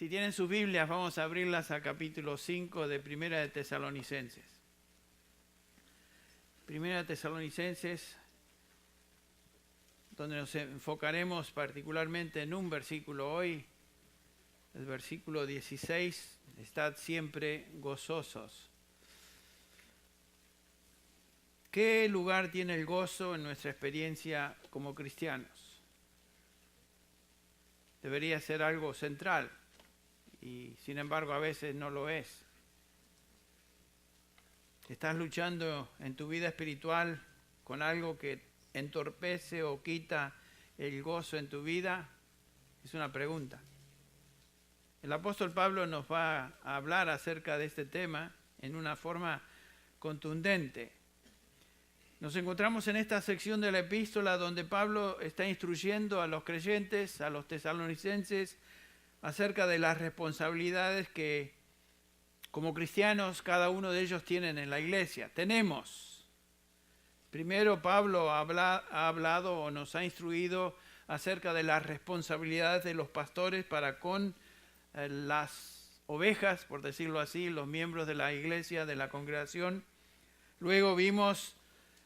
Si tienen sus Biblias, vamos a abrirlas al capítulo 5 de Primera de Tesalonicenses. Primera de Tesalonicenses, donde nos enfocaremos particularmente en un versículo hoy, el versículo 16, estad siempre gozosos. ¿Qué lugar tiene el gozo en nuestra experiencia como cristianos? Debería ser algo central y sin embargo a veces no lo es. ¿Estás luchando en tu vida espiritual con algo que entorpece o quita el gozo en tu vida? Es una pregunta. El apóstol Pablo nos va a hablar acerca de este tema en una forma contundente. Nos encontramos en esta sección de la epístola donde Pablo está instruyendo a los creyentes, a los tesalonicenses, acerca de las responsabilidades que como cristianos cada uno de ellos tienen en la iglesia. Tenemos. Primero Pablo ha hablado o nos ha instruido acerca de las responsabilidades de los pastores para con las ovejas, por decirlo así, los miembros de la iglesia, de la congregación. Luego vimos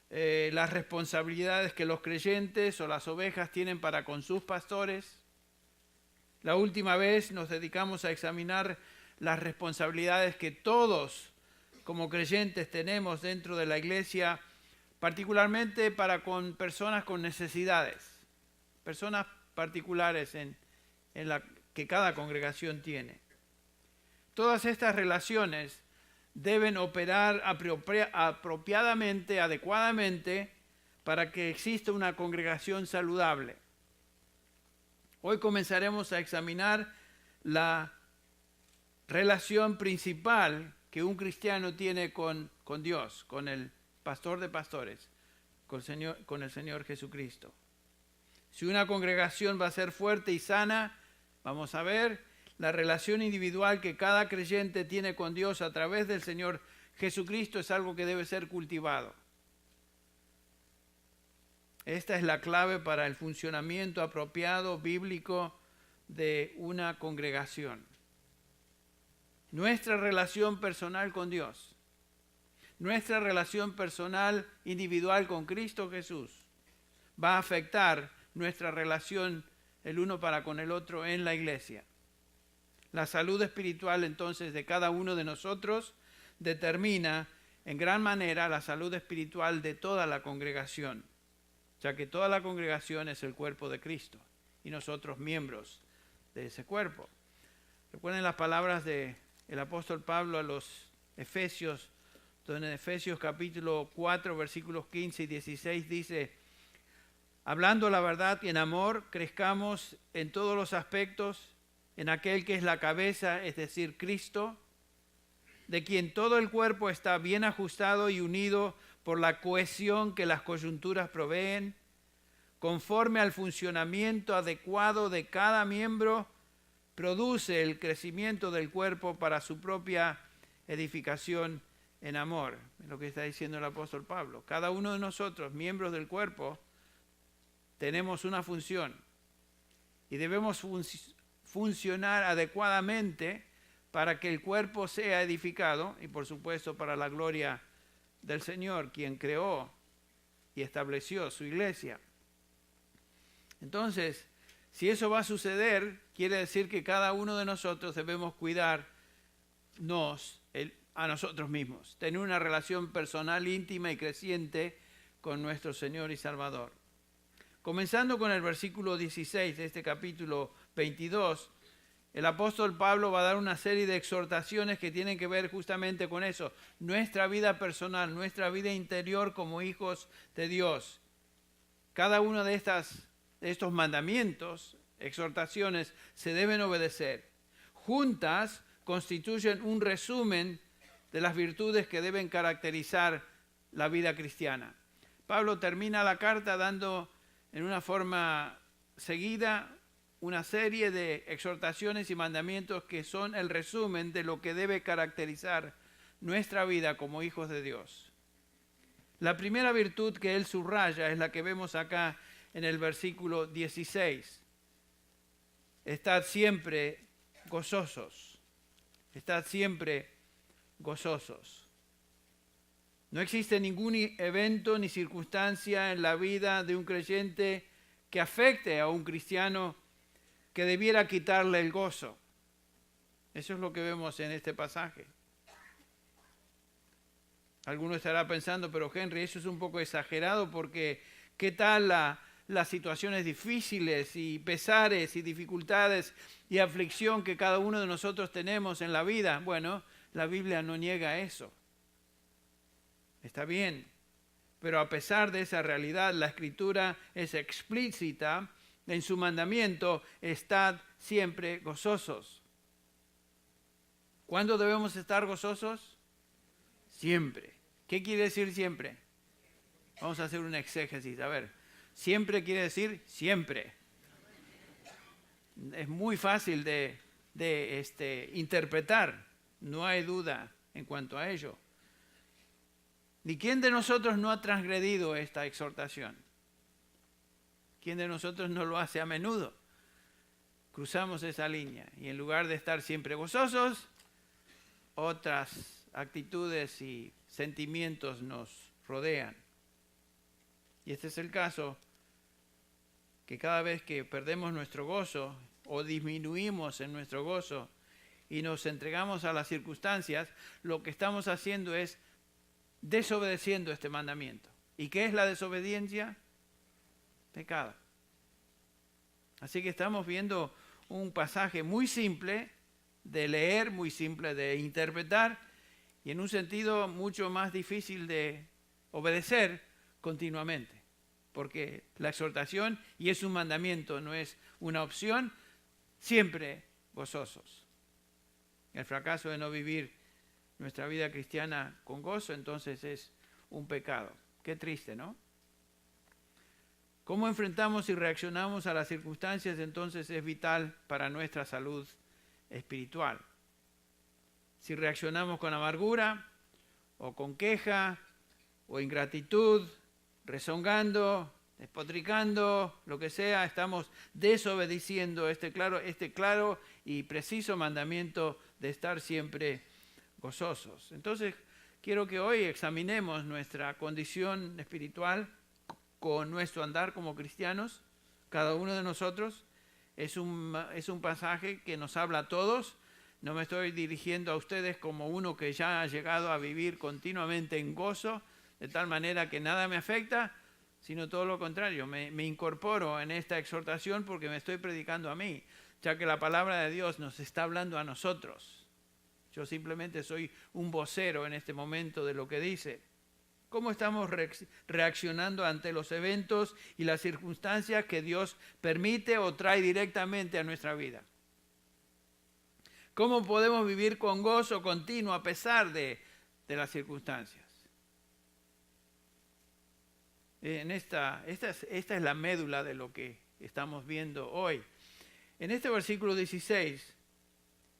las responsabilidades que los creyentes o las ovejas tienen para con sus pastores. La última vez nos dedicamos a examinar las responsabilidades que todos como creyentes tenemos dentro de la iglesia, particularmente para con personas con necesidades, personas particulares en la que cada congregación tiene. Todas estas relaciones deben operar apropiadamente, adecuadamente, para que exista una congregación saludable. Hoy comenzaremos a examinar la relación principal que un cristiano tiene con Dios, con el pastor de pastores, con el Señor Jesucristo. Si una congregación va a ser fuerte y sana, vamos a ver la relación individual que cada creyente tiene con Dios a través del Señor Jesucristo es algo que debe ser cultivado. Esta es la clave para el funcionamiento apropiado bíblico de una congregación. Nuestra relación personal con Dios, nuestra relación personal individual con Cristo Jesús va a afectar nuestra relación el uno para con el otro en la iglesia. La salud espiritual entonces de cada uno de nosotros determina en gran manera la salud espiritual de toda la congregación, ya que toda la congregación es el cuerpo de Cristo y nosotros miembros de ese cuerpo. Recuerden las palabras del apóstol Pablo a los Efesios, donde en Efesios capítulo 4 versículos 15 y 16 dice: hablando la verdad y en amor, crezcamos en todos los aspectos en aquel que es la cabeza, es decir, Cristo, de quien todo el cuerpo está bien ajustado y unido por la cohesión que las coyunturas proveen, conforme al funcionamiento adecuado de cada miembro, produce el crecimiento del cuerpo para su propia edificación en amor. Es lo que está diciendo el apóstol Pablo. Cada uno de nosotros, miembros del cuerpo, tenemos una función y debemos funcionar adecuadamente para que el cuerpo sea edificado y por supuesto para la gloria del Señor, quien creó y estableció su iglesia. Entonces, si eso va a suceder, quiere decir que cada uno de nosotros debemos cuidarnos a nosotros mismos, tener una relación personal íntima y creciente con nuestro Señor y Salvador. Comenzando con el versículo 16 de este capítulo 22, el apóstol Pablo va a dar una serie de exhortaciones que tienen que ver justamente con eso, nuestra vida personal, nuestra vida interior como hijos de Dios. Cada uno de estos mandamientos, exhortaciones, se deben obedecer. Juntas constituyen un resumen de las virtudes que deben caracterizar la vida cristiana. Pablo termina la carta dando en una forma seguida una serie de exhortaciones y mandamientos que son el resumen de lo que debe caracterizar nuestra vida como hijos de Dios. La primera virtud que él subraya es la que vemos acá en el versículo 16. Estad siempre gozosos. Estad siempre gozosos. No existe ningún evento ni circunstancia en la vida de un creyente que afecte a un cristiano que debiera quitarle el gozo. Eso es lo que vemos en este pasaje. Alguno estará pensando, pero Henry, eso es un poco exagerado porque ¿qué tal las situaciones difíciles y pesares y dificultades y aflicción que cada uno de nosotros tenemos en la vida? Bueno, la Biblia no niega eso. Está bien, pero a pesar de esa realidad, la Escritura es explícita en su mandamiento: estad siempre gozosos. ¿Cuándo debemos estar gozosos? Siempre. ¿Qué quiere decir siempre? Vamos a hacer un exégesis. A ver, siempre quiere decir siempre. Es muy fácil de interpretar, no hay duda en cuanto a ello. ¿Ni quién de nosotros no ha transgredido esta exhortación? ¿Quién de nosotros no lo hace a menudo? Cruzamos esa línea y en lugar de estar siempre gozosos, otras actitudes y sentimientos nos rodean. Y este es el caso, que cada vez que perdemos nuestro gozo o disminuimos en nuestro gozo y nos entregamos a las circunstancias, lo que estamos haciendo es desobedeciendo este mandamiento. ¿Y qué es la desobediencia? Pecado. Así que estamos viendo un pasaje muy simple de leer, muy simple de interpretar, y en un sentido mucho más difícil de obedecer continuamente, porque la exhortación, y es un mandamiento, no es una opción, siempre gozosos. El fracaso de no vivir nuestra vida cristiana con gozo, entonces es un pecado. Qué triste, ¿no? Cómo enfrentamos y reaccionamos a las circunstancias, entonces, es vital para nuestra salud espiritual. Si reaccionamos con amargura, o con queja, o ingratitud, rezongando, despotricando, lo que sea, estamos desobedeciendo este claro y preciso mandamiento de estar siempre gozosos. Entonces, quiero que hoy examinemos nuestra condición espiritual con nuestro andar como cristianos, cada uno de nosotros. Es un pasaje que nos habla a todos. No me estoy dirigiendo a ustedes como uno que ya ha llegado a vivir continuamente en gozo, de tal manera que nada me afecta, sino todo lo contrario. Me incorporo en esta exhortación porque me estoy predicando a mí, ya que la palabra de Dios nos está hablando a nosotros. Yo simplemente soy un vocero en este momento de lo que dice. ¿Cómo estamos reaccionando ante los eventos y las circunstancias que Dios permite o trae directamente a nuestra vida? ¿Cómo podemos vivir con gozo continuo a pesar de las circunstancias? Esta es la médula de lo que estamos viendo hoy. En este versículo 16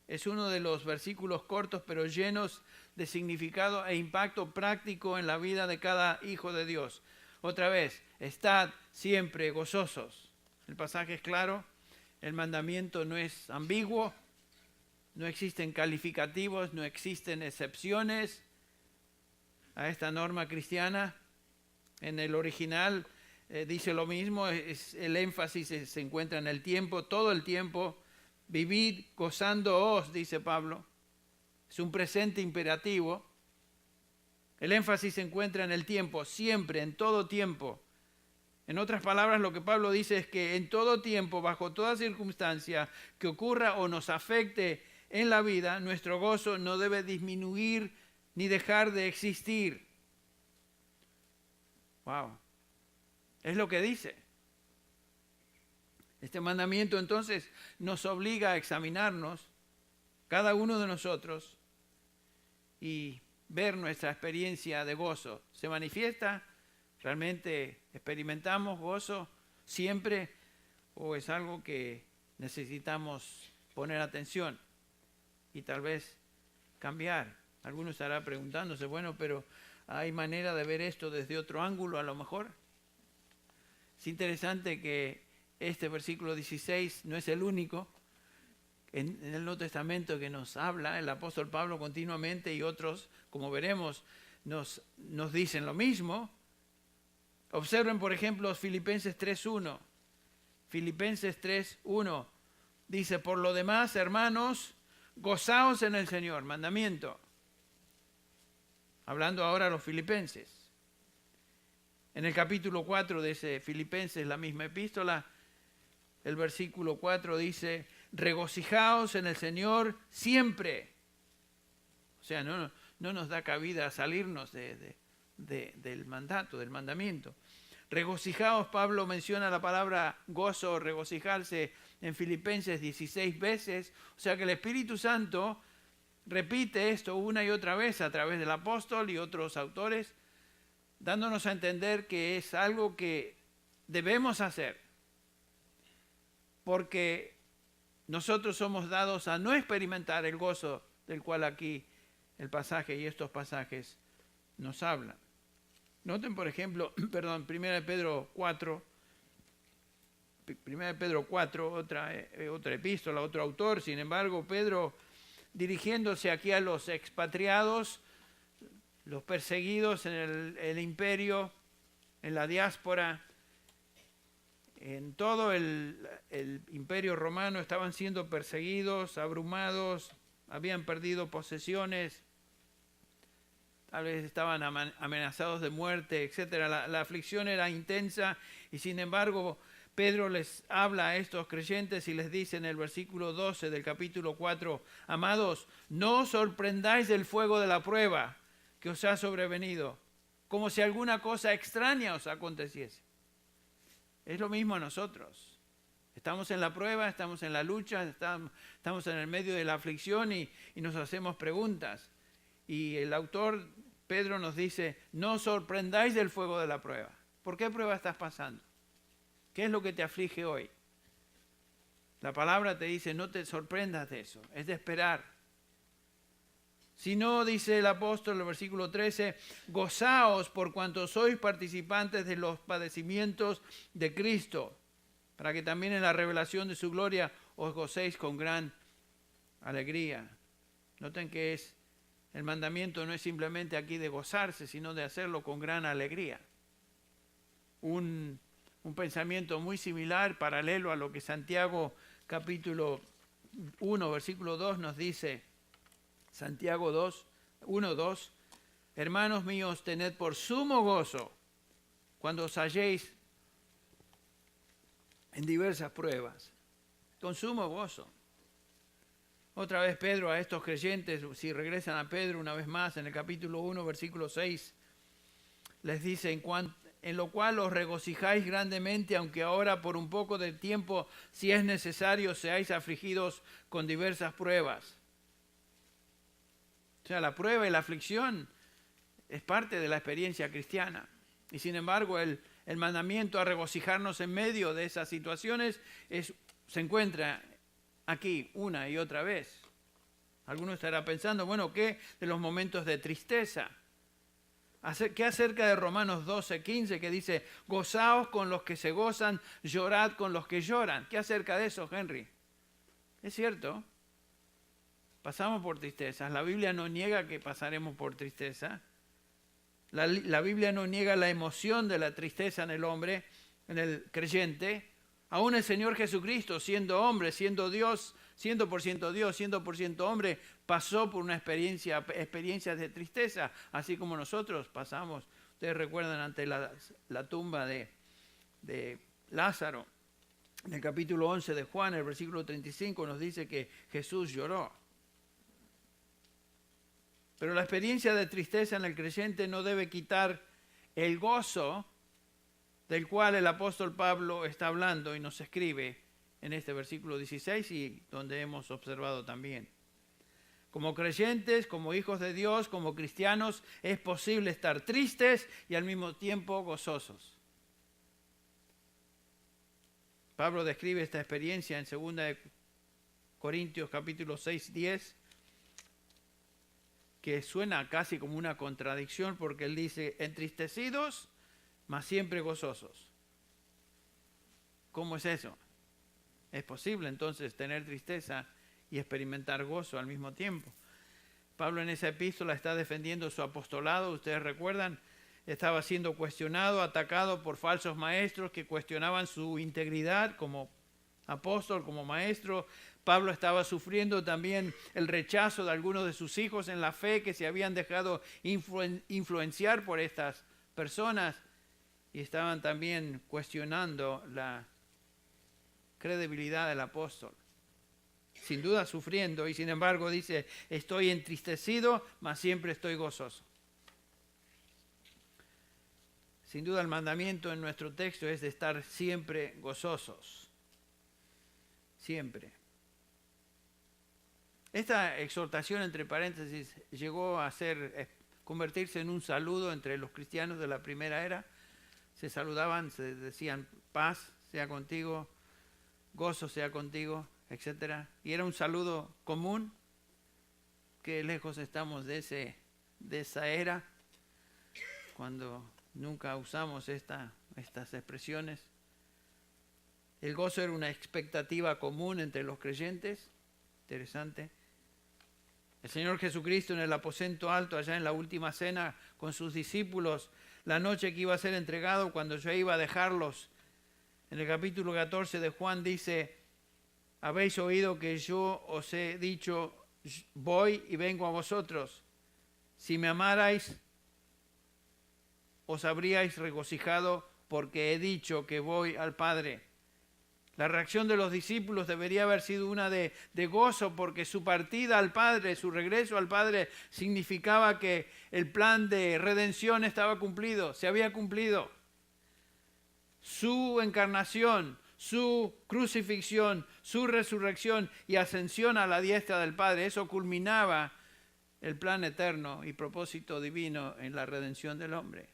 es uno de los versículos cortos pero llenos de significado e impacto práctico en la vida de cada hijo de Dios. Otra vez, estad siempre gozosos. El pasaje es claro, el mandamiento no es ambiguo, no existen calificativos, no existen excepciones a esta norma cristiana. En el original dice lo mismo, el énfasis se encuentra en el tiempo, todo el tiempo. Vivid gozándoos, dice Pablo. Es un presente imperativo. El énfasis se encuentra en el tiempo, siempre, en todo tiempo. En otras palabras, lo que Pablo dice es que en todo tiempo, bajo toda circunstancia que ocurra o nos afecte en la vida, nuestro gozo no debe disminuir ni dejar de existir. Wow. Es lo que dice. Este mandamiento entonces nos obliga a examinarnos, cada uno de nosotros, y ver nuestra experiencia de gozo. ¿Se manifiesta? ¿Realmente experimentamos gozo siempre? ¿O es algo que necesitamos poner atención y tal vez cambiar? Alguno estará preguntándose, bueno, pero ¿hay manera de ver esto desde otro ángulo a lo mejor? Es interesante que este versículo 16 no es el único en el Nuevo Testamento que nos habla, el apóstol Pablo continuamente y otros, como veremos, nos dicen lo mismo. Observen, por ejemplo, Filipenses 3.1. Filipenses 3.1 dice, por lo demás, hermanos, gozaos en el Señor. Mandamiento. Hablando ahora a los filipenses. En el capítulo 4 de ese Filipenses, la misma epístola, el versículo 4 dice, regocijaos en el Señor siempre. O sea, no nos da cabida a salirnos del mandato, del mandamiento. Regocijaos, Pablo menciona la palabra gozo, regocijarse en Filipenses 16 veces. O sea que el Espíritu Santo repite esto una y otra vez a través del apóstol y otros autores, dándonos a entender que es algo que debemos hacer. Porque nosotros somos dados a no experimentar el gozo del cual aquí el pasaje y estos pasajes nos hablan. Noten, por ejemplo, 1 Pedro 4, otra epístola, otro autor. Sin embargo, Pedro, dirigiéndose aquí a los expatriados, los perseguidos en el imperio, en la diáspora, en todo el imperio romano estaban siendo perseguidos, abrumados, habían perdido posesiones, tal vez estaban amenazados de muerte, etc. La aflicción era intensa y sin embargo Pedro les habla a estos creyentes y les dice en el versículo 12 del capítulo 4, amados, no os sorprendáis del fuego de la prueba que os ha sobrevenido, como si alguna cosa extraña os aconteciese. Es lo mismo a nosotros. Estamos en la prueba, estamos en la lucha, estamos en el medio de la aflicción y nos hacemos preguntas. Y el autor, Pedro, nos dice, no os sorprendáis del fuego de la prueba. ¿Por qué prueba estás pasando? ¿Qué es lo que te aflige hoy? La palabra te dice, no te sorprendas de eso, es de esperar. Si no, dice el apóstol en el versículo 13, gozaos por cuanto sois participantes de los padecimientos de Cristo, para que también en la revelación de su gloria os gocéis con gran alegría. Noten que el mandamiento no es simplemente aquí de gozarse, sino de hacerlo con gran alegría. Un pensamiento muy similar, paralelo a lo que Santiago capítulo 1, versículo 2 nos dice. Santiago 1:2, hermanos míos, tened por sumo gozo cuando os halléis en diversas pruebas, con sumo gozo. Otra vez Pedro a estos creyentes, si regresan a Pedro una vez más, en el capítulo 1, versículo 6, les dice, en lo cual os regocijáis grandemente, aunque ahora por un poco de tiempo, si es necesario, seáis afligidos con diversas pruebas. O sea, la prueba y la aflicción es parte de la experiencia cristiana. Y sin embargo, el mandamiento a regocijarnos en medio de esas situaciones se encuentra aquí una y otra vez. Alguno estará pensando, bueno, ¿qué de los momentos de tristeza? ¿Qué acerca de Romanos 12:15 que dice, gozaos con los que se gozan, llorad con los que lloran? ¿Qué acerca de eso, Henry? Es cierto. Pasamos por tristezas. La Biblia no niega que pasaremos por tristeza. La Biblia no niega la emoción de la tristeza en el hombre, en el creyente. Aún el Señor Jesucristo, siendo hombre, siendo Dios, 100% Dios, 100% hombre, pasó por una experiencias de tristeza, así como nosotros pasamos. Ustedes recuerdan ante la tumba de Lázaro, en el capítulo 11 de Juan, el versículo 35, nos dice que Jesús lloró. Pero la experiencia de tristeza en el creyente no debe quitar el gozo del cual el apóstol Pablo está hablando y nos escribe en este versículo 16 y donde hemos observado también. Como creyentes, como hijos de Dios, como cristianos, es posible estar tristes y al mismo tiempo gozosos. Pablo describe esta experiencia en 2 Corintios capítulo 6:10, que suena casi como una contradicción porque él dice, entristecidos, mas siempre gozosos. ¿Cómo es eso? Es posible entonces tener tristeza y experimentar gozo al mismo tiempo. Pablo en esa epístola está defendiendo su apostolado, ustedes recuerdan, estaba siendo cuestionado, atacado por falsos maestros que cuestionaban su integridad como apóstol, como maestro. Pablo estaba sufriendo también el rechazo de algunos de sus hijos en la fe que se habían dejado influenciar por estas personas y estaban también cuestionando la credibilidad del apóstol. Sin duda sufriendo, y sin embargo dice, estoy entristecido, mas siempre estoy gozoso. Sin duda el mandamiento en nuestro texto es de estar siempre gozosos. Siempre. Esta exhortación, entre paréntesis, llegó a convertirse en un saludo entre los cristianos de la primera era. Se saludaban, se decían paz sea contigo, gozo sea contigo, etc. Y era un saludo común. Qué lejos estamos de esa era, cuando nunca usamos estas expresiones. El gozo era una expectativa común entre los creyentes. Interesante. El Señor Jesucristo en el aposento alto, allá en la última cena, con sus discípulos, la noche que iba a ser entregado, cuando yo iba a dejarlos, en el capítulo 14 de Juan dice, habéis oído que yo os he dicho, voy y vengo a vosotros. Si me amarais, os habríais regocijado porque he dicho que voy al Padre. La reacción de los discípulos debería haber sido una de gozo, porque su partida al Padre, su regreso al Padre, significaba que el plan de redención estaba cumplido, se había cumplido. Su encarnación, su crucifixión, su resurrección y ascensión a la diestra del Padre, eso culminaba el plan eterno y propósito divino en la redención del hombre.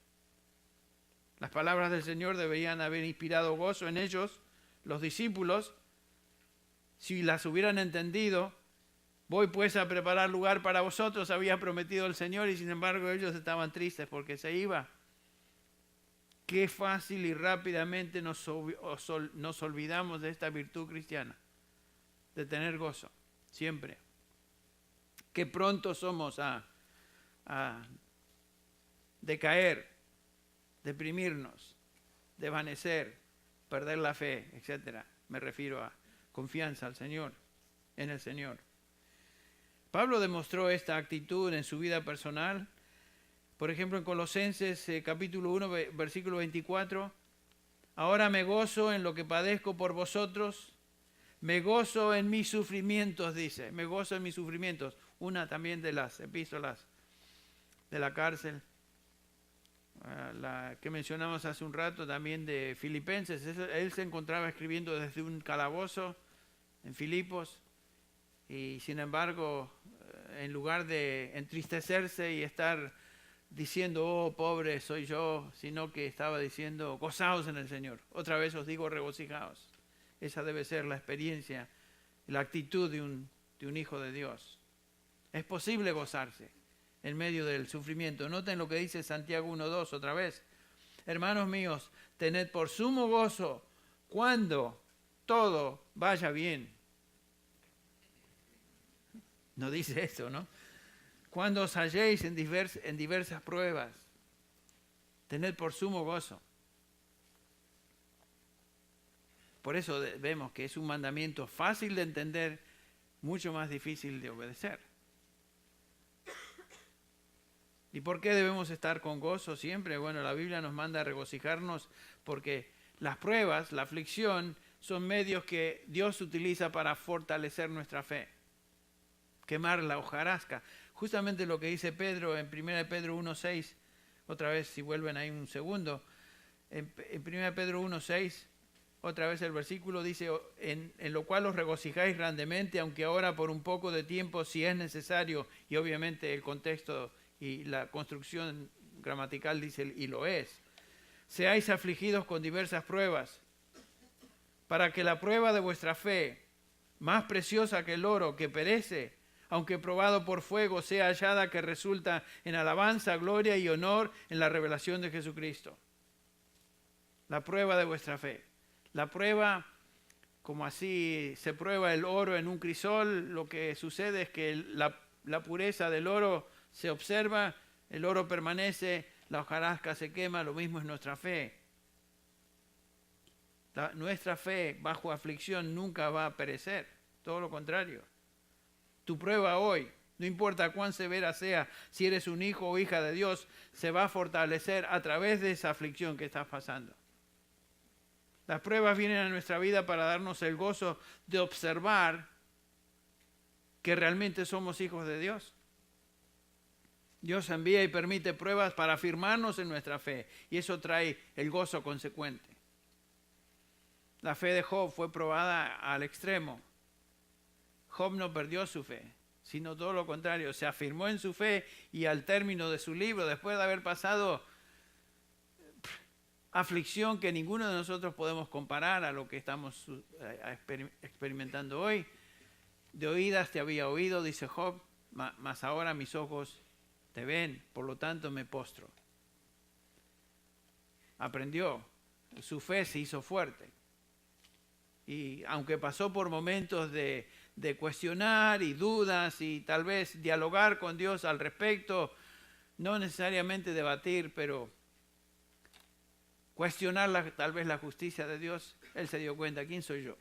Las palabras del Señor deberían haber inspirado gozo en ellos, los discípulos, si las hubieran entendido. Voy pues a preparar lugar para vosotros, había prometido el Señor, y sin embargo ellos estaban tristes porque se iba. Qué fácil y rápidamente nos olvidamos de esta virtud cristiana, de tener gozo, siempre. Qué pronto somos a decaer, deprimirnos, desvanecer, perder la fe, etc. Me refiero a confianza al Señor, en el Señor. Pablo demostró esta actitud en su vida personal. Por ejemplo, en Colosenses capítulo 1, versículo 24. Ahora me gozo en lo que padezco por vosotros. Me gozo en mis sufrimientos, dice. Me gozo en mis sufrimientos. Una también de las epístolas de la cárcel. La que mencionamos hace un rato también de Filipenses. Él se encontraba escribiendo desde un calabozo en Filipos. Y sin embargo, en lugar de entristecerse y estar diciendo, oh, pobre soy yo, sino que estaba diciendo, gozaos en el Señor. Otra vez os digo, regocijaos. Esa debe ser la experiencia, la actitud de un hijo de Dios. Es posible gozarse en medio del sufrimiento. Noten lo que dice Santiago 1:2 otra vez. Hermanos míos, tened por sumo gozo cuando todo vaya bien. No dice eso, ¿no? Cuando os halléis en diversas pruebas, tened por sumo gozo. Por eso vemos que es un mandamiento fácil de entender, mucho más difícil de obedecer. ¿Y por qué debemos estar con gozo siempre? Bueno, la Biblia nos manda a regocijarnos porque las pruebas, la aflicción, son medios que Dios utiliza para fortalecer nuestra fe. Quemar la hojarasca. Justamente lo que dice Pedro en 1 Pedro 1:6, otra vez si vuelven ahí un segundo, en 1 Pedro 1:6, otra vez el versículo dice, en lo cual os regocijáis grandemente, aunque ahora por un poco de tiempo, si es necesario, y obviamente el contexto y la construcción gramatical dice, y lo es, seáis afligidos con diversas pruebas, para que la prueba de vuestra fe, más preciosa que el oro que perece, aunque probado por fuego, sea hallada que resulta en alabanza, gloria y honor en la revelación de Jesucristo. La prueba de vuestra fe. La prueba como así se prueba el oro en un crisol, lo que sucede es que la pureza del oro se observa, el oro permanece, la hojarasca se quema, lo mismo es nuestra fe. Nuestra fe bajo aflicción nunca va a perecer, todo lo contrario. Tu prueba hoy, no importa cuán severa sea, si eres un hijo o hija de Dios, se va a fortalecer a través de esa aflicción que estás pasando. Las pruebas vienen a nuestra vida para darnos el gozo de observar que realmente somos hijos de Dios. Dios envía y permite pruebas para afirmarnos en nuestra fe, y eso trae el gozo consecuente. La fe de Job fue probada al extremo. Job no perdió su fe, sino todo lo contrario, se afirmó en su fe, y al término de su libro, después de haber pasado aflicción que ninguno de nosotros podemos comparar a lo que estamos experimentando hoy, de oídas te había oído, dice Job, mas ahora mis ojos te ven, por lo tanto me postro. Aprendió, su fe se hizo fuerte. Y aunque pasó por momentos de cuestionar y dudas y tal vez dialogar con Dios al respecto, no necesariamente debatir, pero cuestionar tal vez la justicia de Dios, él se dio cuenta, ¿quién soy yo?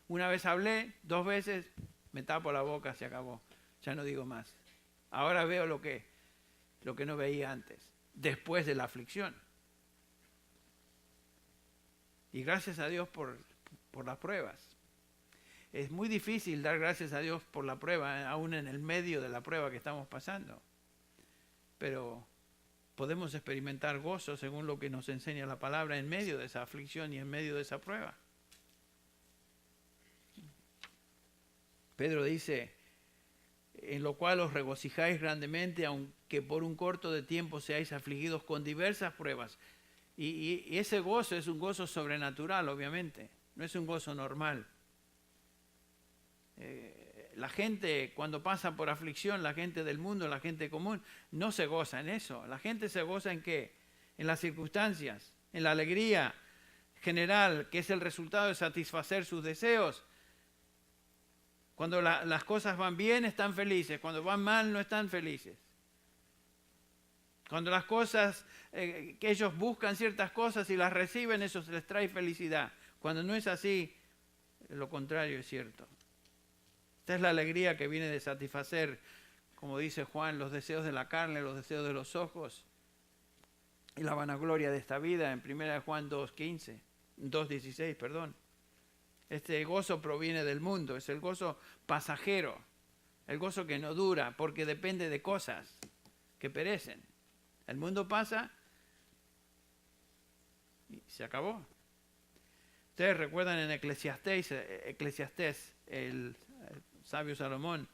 Una vez hablé, 2 veces, me tapo la boca, se acabó, ya no digo más. Ahora veo lo que no veía antes, después de la aflicción. Y gracias a Dios por las pruebas. Es muy difícil dar gracias a Dios por la prueba, aún en el medio de la prueba que estamos pasando. Pero podemos experimentar gozo según lo que nos enseña la palabra en medio de esa aflicción y en medio de esa prueba. Pedro dice, en lo cual os regocijáis grandemente, aunque por un corto de tiempo seáis afligidos con diversas pruebas. Y ese gozo es un gozo sobrenatural, obviamente, no es un gozo normal. La gente cuando pasa por aflicción, la gente del mundo, la gente común, no se goza en eso. La gente se goza ¿en qué? En las circunstancias, en la alegría general, que es el resultado de satisfacer sus deseos. Cuando las cosas van bien, están felices. Cuando van mal, no están felices. Cuando las cosas, que ellos buscan ciertas cosas y las reciben, eso les trae felicidad. Cuando no es así, lo contrario es cierto. Esta es la alegría que viene de satisfacer, como dice Juan, los deseos de la carne, los deseos de los ojos y la vanagloria de esta vida en 1 Juan 2:16, perdón. Este gozo proviene del mundo, es el gozo pasajero, el gozo que no dura porque depende de cosas que perecen. El mundo pasa y se acabó. Ustedes recuerdan en Eclesiastés, el sabio Salomón,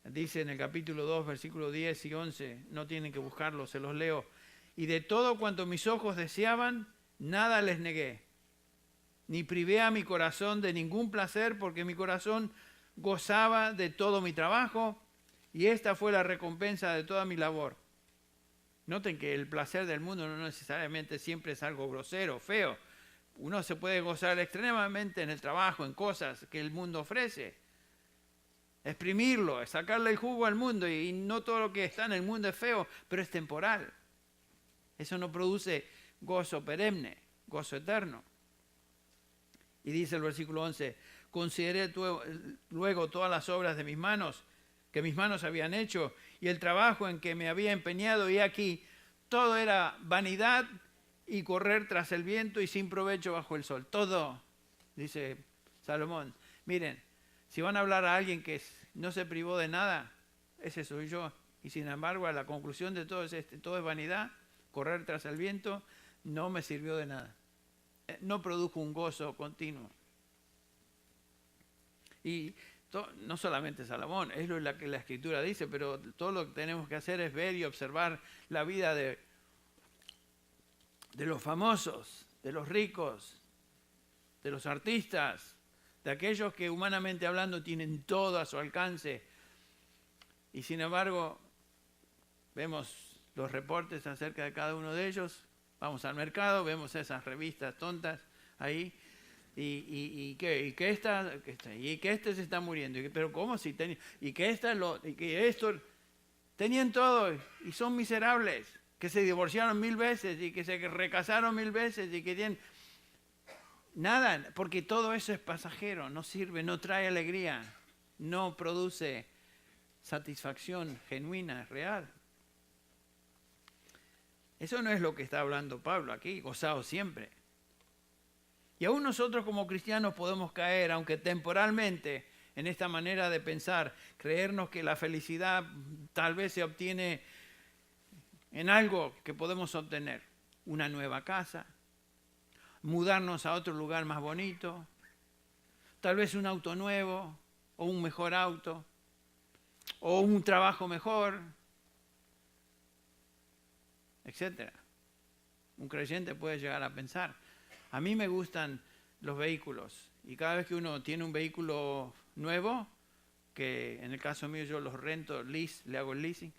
dice en el capítulo 2, versículos 10 y 11, no tienen que buscarlo, se los leo. Y de todo cuanto mis ojos deseaban, nada les negué, ni privé a mi corazón de ningún placer, porque mi corazón gozaba de todo mi trabajo, y esta fue la recompensa de toda mi labor. Noten que el placer del mundo no necesariamente siempre es algo grosero, feo. Uno se puede gozar extremadamente en el trabajo, en cosas que el mundo ofrece. Exprimirlo, sacarle el jugo al mundo, y no todo lo que está en el mundo es feo, pero es temporal. Eso no produce gozo perenne, gozo eterno. Y dice el versículo 11, consideré luego todas las obras de mis manos, que mis manos habían hecho, y el trabajo en que me había empeñado, y aquí todo era vanidad y correr tras el viento y sin provecho bajo el sol. Todo, dice Salomón. Miren, si van a hablar a alguien que no se privó de nada, ese soy yo. Y sin embargo, la conclusión de todo es todo es vanidad, correr tras el viento, no me sirvió de nada. No produjo un gozo continuo. Y no solamente Salomón, es lo que la Escritura dice, pero todo lo que tenemos que hacer es ver y observar la vida de los famosos, de los ricos, de los artistas, de aquellos que humanamente hablando tienen todo a su alcance. Y sin embargo, vemos los reportes acerca de cada uno de ellos, vamos al mercado, vemos esas revistas tontas ahí, y que este se está muriendo, pero ¿cómo si tenía? Y que esto, tenían todo y son miserables, que se divorciaron 1000 veces y que se recasaron 1000 veces y que tienen nada, porque todo eso es pasajero, no sirve, no trae alegría, no produce satisfacción genuina, real. Eso no es lo que está hablando Pablo aquí, gozaos siempre. Y aún nosotros como cristianos podemos caer, aunque temporalmente, en esta manera de pensar, creernos que la felicidad tal vez se obtiene en algo que podemos obtener. Una nueva casa, mudarnos a otro lugar más bonito, tal vez un auto nuevo, o un mejor auto, o un trabajo mejor, etc. Un creyente puede llegar a pensar. A mí me gustan los vehículos y cada vez que uno tiene un vehículo nuevo, que en el caso mío yo los rento, le hago el leasing,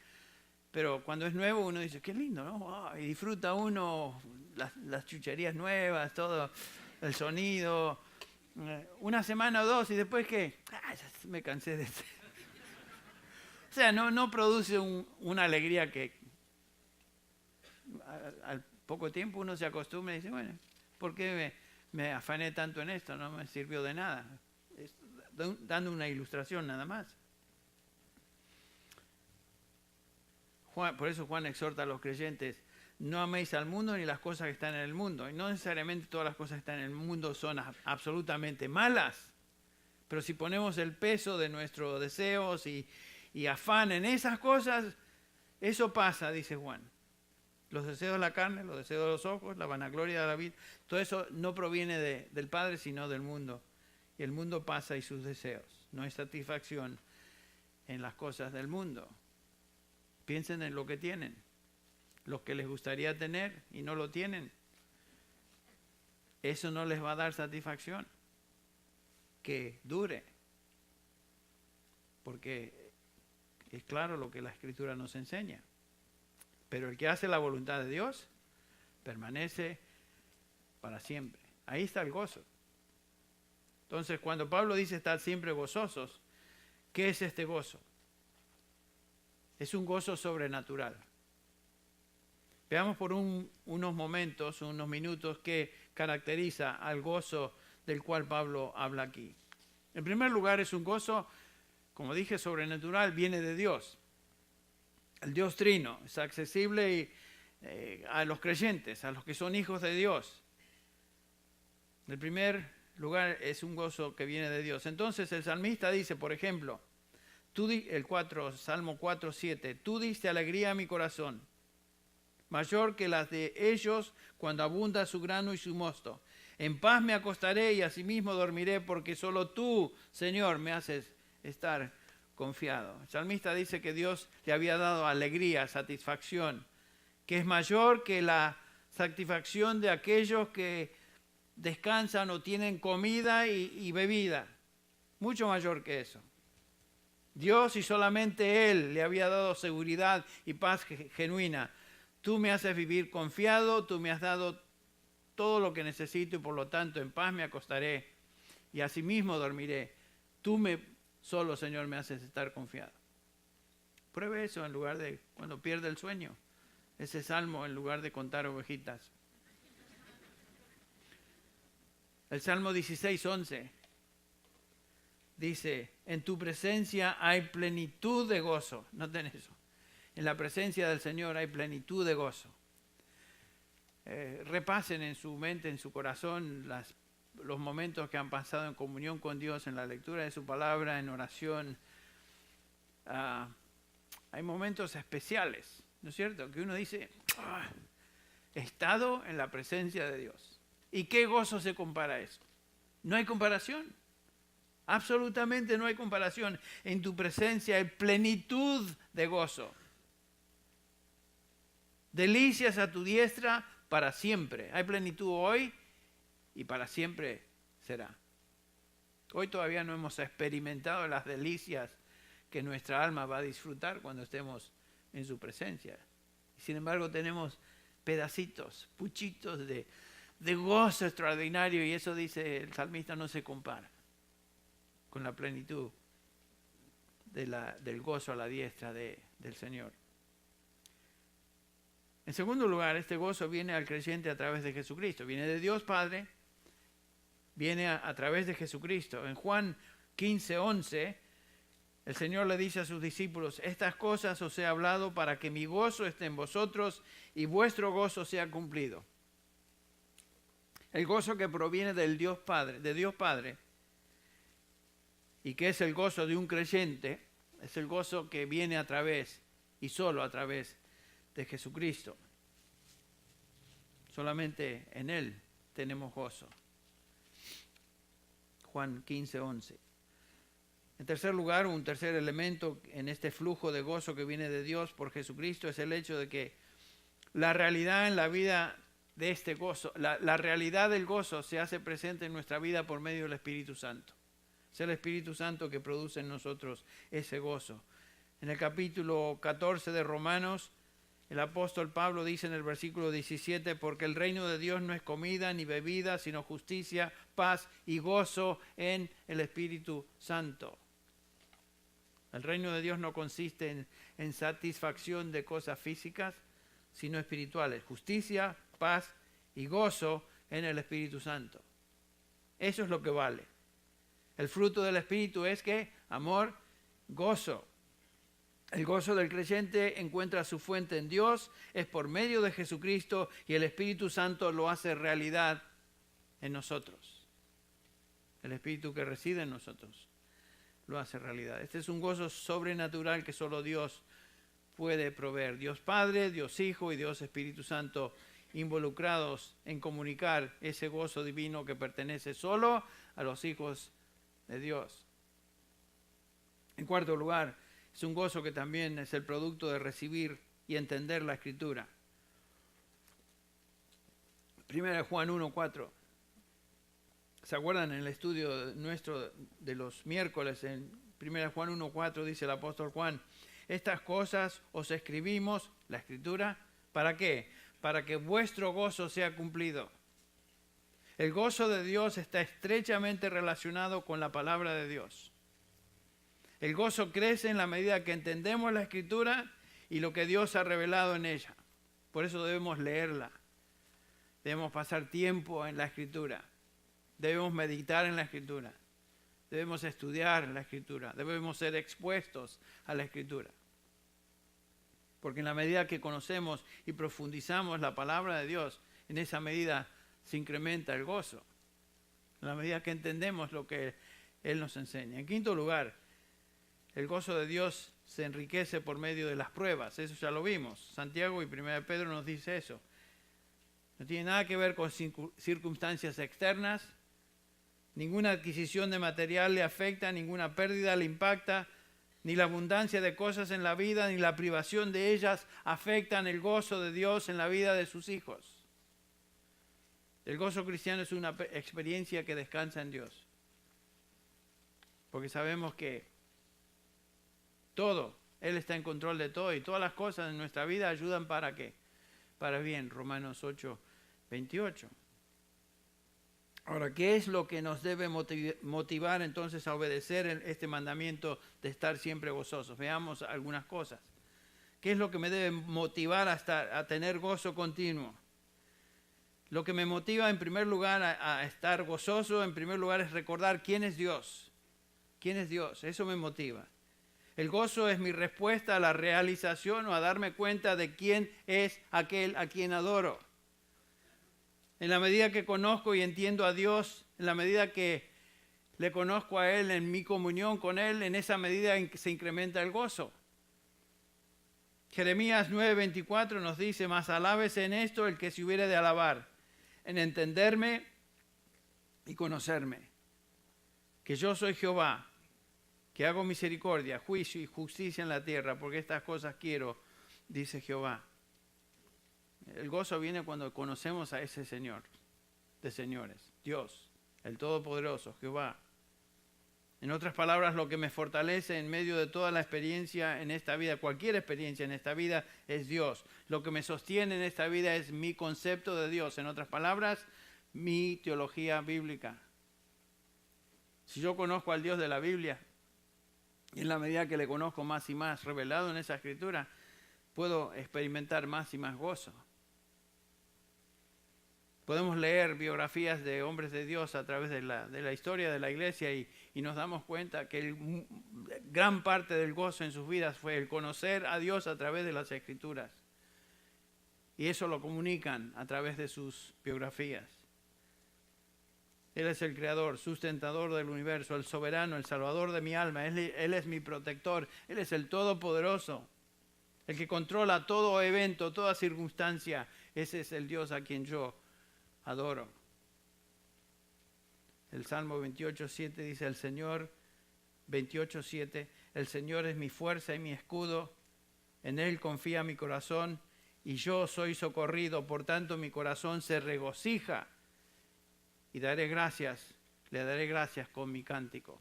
pero cuando es nuevo uno dice, qué lindo, ¿no? Oh, y disfruta uno las chucherías nuevas, todo el sonido, una semana o dos y después que, ya me cansé de este. O sea, no produce una alegría que al poco tiempo uno se acostumbra y dice, bueno, ¿por qué me afané tanto en esto? No me sirvió de nada. Dando una ilustración nada más. Por eso Juan exhorta a los creyentes, no améis al mundo ni las cosas que están en el mundo. Y no necesariamente todas las cosas que están en el mundo son absolutamente malas. Pero si ponemos el peso de nuestros deseos y afán en esas cosas, eso pasa, dice Juan. Los deseos de la carne, los deseos de los ojos, la vanagloria de la vida, todo eso no proviene del Padre, sino del mundo. Y el mundo pasa y sus deseos. No hay satisfacción en las cosas del mundo. Piensen en lo que tienen, lo que les gustaría tener y no lo tienen. Eso no les va a dar satisfacción. Que dure. Porque es claro lo que la Escritura nos enseña. Pero el que hace la voluntad de Dios permanece para siempre. Ahí está el gozo. Entonces, cuando Pablo dice estar siempre gozosos, ¿qué es este gozo? Es un gozo sobrenatural. Veamos por unos momentos, unos minutos, qué caracteriza al gozo del cual Pablo habla aquí. En primer lugar, es un gozo, como dije, sobrenatural, viene de Dios. El Dios Trino es accesible a los creyentes, a los que son hijos de Dios. En primer lugar, es un gozo que viene de Dios. Entonces el salmista dice, por ejemplo, Salmo 4:7, tú diste alegría a mi corazón, mayor que las de ellos cuando abunda su grano y su mosto. En paz me acostaré y asimismo dormiré, porque solo tú, Señor, me haces estar confiado. El salmista dice que Dios le había dado alegría, satisfacción, que es mayor que la satisfacción de aquellos que descansan o tienen comida y bebida. Mucho mayor que eso. Dios y solamente Él le había dado seguridad y paz genuina. Tú me haces vivir confiado, tú me has dado todo lo que necesito y por lo tanto en paz me acostaré y asimismo dormiré. Solo, Señor, me haces estar confiado. Pruebe eso en lugar de cuando pierde el sueño. Ese salmo en lugar de contar ovejitas. El Salmo 16:11 dice, en tu presencia hay plenitud de gozo. Noten eso. En la presencia del Señor hay plenitud de gozo. Repasen en su mente, en su corazón, los momentos que han pasado en comunión con Dios, en la lectura de su palabra, en oración. Hay momentos especiales, ¿no es cierto? Que uno dice, he estado en la presencia de Dios. ¿Y qué gozo se compara a eso? No hay comparación. Absolutamente no hay comparación. En tu presencia hay plenitud de gozo. Delicias a tu diestra para siempre. Hay plenitud hoy y para siempre será. Hoy todavía no hemos experimentado las delicias que nuestra alma va a disfrutar cuando estemos en su presencia. Sin embargo, tenemos pedacitos, puchitos de gozo extraordinario, y eso dice el salmista no se compara con la plenitud del gozo a la diestra del Señor. En segundo lugar, este gozo viene al creyente a través de Jesucristo. Viene de Dios Padre, viene a través de Jesucristo. En Juan 15:11, el Señor le dice a sus discípulos: estas cosas os he hablado para que mi gozo esté en vosotros y vuestro gozo sea cumplido. El gozo que proviene de Dios Padre, y que es el gozo de un creyente, es el gozo que viene a través y solo a través de Jesucristo. Solamente en Él tenemos gozo. Juan 15:11. En tercer lugar, un tercer elemento en este flujo de gozo que viene de Dios por Jesucristo es el hecho de que la realidad en la vida de este gozo, la realidad del gozo se hace presente en nuestra vida por medio del Espíritu Santo. Es el Espíritu Santo que produce en nosotros ese gozo. En el capítulo 14 de Romanos, el apóstol Pablo dice en el versículo 17: porque el reino de Dios no es comida ni bebida, sino justicia, paz y gozo en el Espíritu Santo. El reino de Dios no consiste en satisfacción de cosas físicas, sino espirituales. Justicia, paz y gozo en el Espíritu Santo. Eso es lo que vale. El fruto del Espíritu es ¿qué? Amor, gozo. El gozo del creyente encuentra su fuente en Dios, es por medio de Jesucristo, y el Espíritu Santo lo hace realidad en nosotros. El Espíritu que reside en nosotros lo hace realidad. Este es un gozo sobrenatural que solo Dios puede proveer. Dios Padre, Dios Hijo y Dios Espíritu Santo involucrados en comunicar ese gozo divino que pertenece solo a los hijos de Dios. En cuarto lugar, es un gozo que también es el producto de recibir y entender la Escritura. 1 Juan 1:4. ¿Se acuerdan en el estudio nuestro de los miércoles? En 1 Juan 1:4 dice el apóstol Juan: estas cosas os escribimos, la Escritura, ¿para qué? Para que vuestro gozo sea cumplido. El gozo de Dios está estrechamente relacionado con la palabra de Dios. El gozo crece en la medida que entendemos la Escritura y lo que Dios ha revelado en ella. Por eso debemos leerla. Debemos pasar tiempo en la Escritura. Debemos meditar en la Escritura. Debemos estudiar la Escritura. Debemos ser expuestos a la Escritura. Porque en la medida que conocemos y profundizamos la palabra de Dios, en esa medida se incrementa el gozo. En la medida que entendemos lo que Él nos enseña. En quinto lugar, el gozo de Dios se enriquece por medio de las pruebas. Eso ya lo vimos. Santiago y 1 Pedro nos dice eso. No tiene nada que ver con circunstancias externas. Ninguna adquisición de material le afecta, ninguna pérdida le impacta, ni la abundancia de cosas en la vida, ni la privación de ellas afectan el gozo de Dios en la vida de sus hijos. El gozo cristiano es una experiencia que descansa en Dios. Porque sabemos que todo, Él está en control de todo y todas las cosas en nuestra vida ayudan ¿para qué? Para bien, Romanos 8:28. Ahora, ¿qué es lo que nos debe motivar entonces a obedecer este mandamiento de estar siempre gozosos? Veamos algunas cosas. ¿Qué es lo que me debe motivar a tener gozo continuo? Lo que me motiva en primer lugar a estar gozoso, en primer lugar es recordar quién es Dios. ¿Quién es Dios? Eso me motiva. El gozo es mi respuesta a la realización o a darme cuenta de quién es aquel a quien adoro. En la medida que conozco y entiendo a Dios, en la medida que le conozco a Él en mi comunión con Él, en esa medida en que se incrementa el gozo. Jeremías 9:24 nos dice: mas alábese en esto el que se hubiere de alabar, en entenderme y conocerme, que yo soy Jehová, que hago misericordia, juicio y justicia en la tierra, porque estas cosas quiero, dice Jehová. El gozo viene cuando conocemos a ese Señor de señores, Dios, el Todopoderoso, Jehová. En otras palabras, lo que me fortalece en medio de toda la experiencia en esta vida, cualquier experiencia en esta vida, es Dios. Lo que me sostiene en esta vida es mi concepto de Dios. En otras palabras, mi teología bíblica. Si yo conozco al Dios de la Biblia, y en la medida que le conozco más y más revelado en esa escritura, puedo experimentar más y más gozo. Podemos leer biografías de hombres de Dios a través de la historia de la iglesia y nos damos cuenta que gran parte del gozo en sus vidas fue el conocer a Dios a través de las escrituras. Y eso lo comunican a través de sus biografías. Él es el creador, sustentador del universo, el soberano, el salvador de mi alma. Él es mi protector, Él es el todopoderoso, el que controla todo evento, toda circunstancia. Ese es el Dios a quien yo adoro. El Salmo 28:7 dice, el Señor, 28:7, el Señor es mi fuerza y mi escudo, en Él confía mi corazón y yo soy socorrido, por tanto mi corazón se regocija y le daré gracias con mi cántico.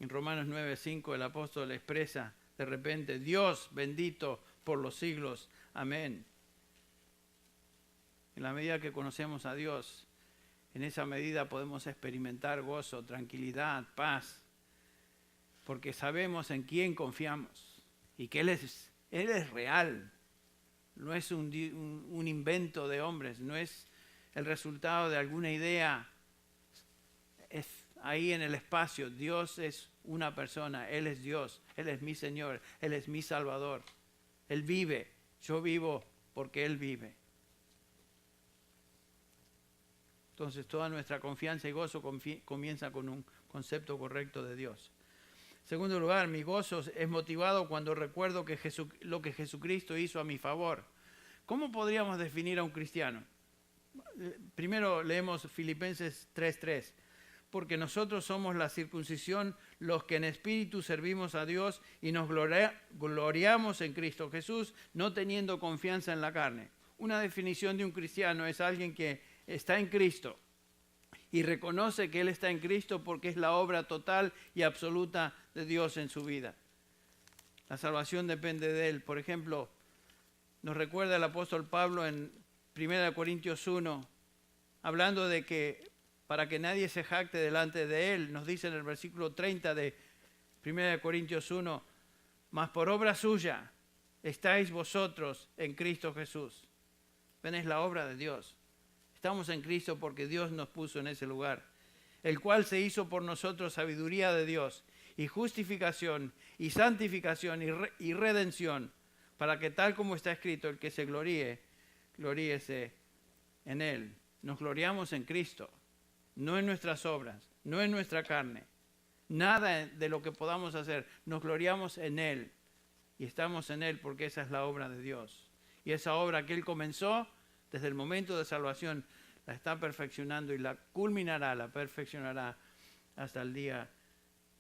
En Romanos 9:5 el apóstol expresa de repente, Dios bendito por los siglos, amén. En la medida que conocemos a Dios, en esa medida podemos experimentar gozo, tranquilidad, paz, porque sabemos en quién confiamos y que Él es real. No es un invento de hombres, no es el resultado de alguna idea. Es ahí en el espacio. Dios es una persona, Él es Dios, Él es mi Señor, Él es mi Salvador. Él vive, yo vivo porque Él vive. Entonces toda nuestra confianza y gozo comienza con un concepto correcto de Dios. En segundo lugar, mi gozo es motivado cuando recuerdo lo que Jesucristo hizo a mi favor. ¿Cómo podríamos definir a un cristiano? Primero leemos Filipenses 3:3. Porque nosotros somos la circuncisión, los que en espíritu servimos a Dios y nos gloriamos en Cristo Jesús, no teniendo confianza en la carne. Una definición de un cristiano es alguien que está en Cristo y reconoce que Él está en Cristo porque es la obra total y absoluta de Dios en su vida. La salvación depende de Él. Por ejemplo, nos recuerda el apóstol Pablo en 1 Corintios 1, hablando de que para que nadie se jacte delante de Él, nos dice en el versículo 30 de 1 Corintios 1, mas por obra suya estáis vosotros en Cristo Jesús. Ven, es la obra de Dios. Estamos en Cristo porque Dios nos puso en ese lugar, el cual se hizo por nosotros sabiduría de Dios y justificación y santificación y redención, para que tal como está escrito, el que se gloríe, gloríese en Él. Nos gloriamos en Cristo, no en nuestras obras, no en nuestra carne, nada de lo que podamos hacer, nos gloriamos en Él y estamos en Él porque esa es la obra de Dios. Y esa obra que Él comenzó desde el momento de salvación, la está perfeccionando y la culminará, la perfeccionará hasta el día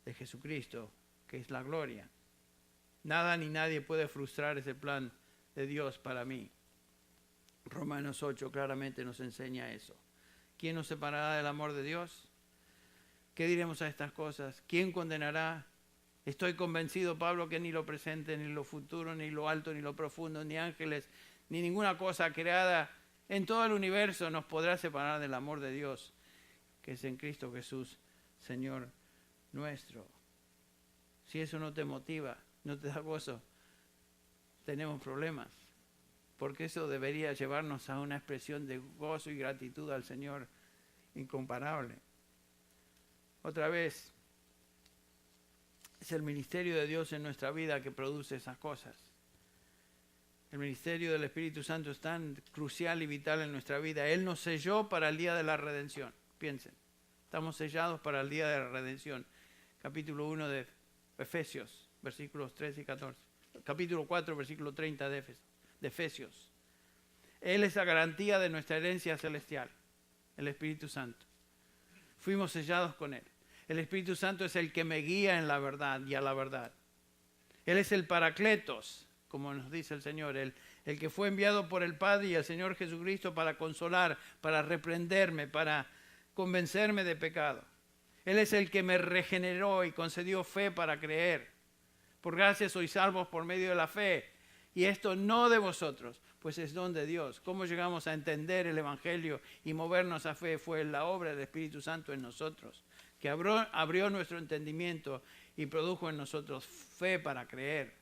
de Jesucristo, que es la gloria. Nada ni nadie puede frustrar ese plan de Dios para mí. Romanos 8 claramente nos enseña eso. ¿Quién nos separará del amor de Dios? ¿Qué diremos a estas cosas? ¿Quién condenará? Estoy convencido, Pablo, que ni lo presente, ni lo futuro, ni lo alto, ni lo profundo, ni ángeles, ni ninguna cosa creada en todo el universo nos podrá separar del amor de Dios, que es en Cristo Jesús, Señor nuestro. Si eso no te motiva, no te da gozo, tenemos problemas, porque eso debería llevarnos a una expresión de gozo y gratitud al Señor incomparable. Otra vez, es el ministerio de Dios en nuestra vida que produce esas cosas. El ministerio del Espíritu Santo es tan crucial y vital en nuestra vida. Él nos selló para el día de la redención. Piensen, estamos sellados para el día de la redención. Capítulo 1 de Efesios, versículos 13 y 14. Capítulo 4, versículo 30 de Efesios. Él es la garantía de nuestra herencia celestial, el Espíritu Santo. Fuimos sellados con Él. El Espíritu Santo es el que me guía en la verdad y a la verdad. Él es el Paracletos, como nos dice el Señor, el que fue enviado por el Padre y el Señor Jesucristo para consolar, para reprenderme, para convencerme de pecado. Él es el que me regeneró y concedió fe para creer. Por gracia sois salvos por medio de la fe. Y esto no de vosotros, Pues es don de Dios. ¿Cómo llegamos a entender el Evangelio y movernos a fe? Fue la obra del Espíritu Santo en nosotros, que abrió nuestro entendimiento y produjo en nosotros fe para creer.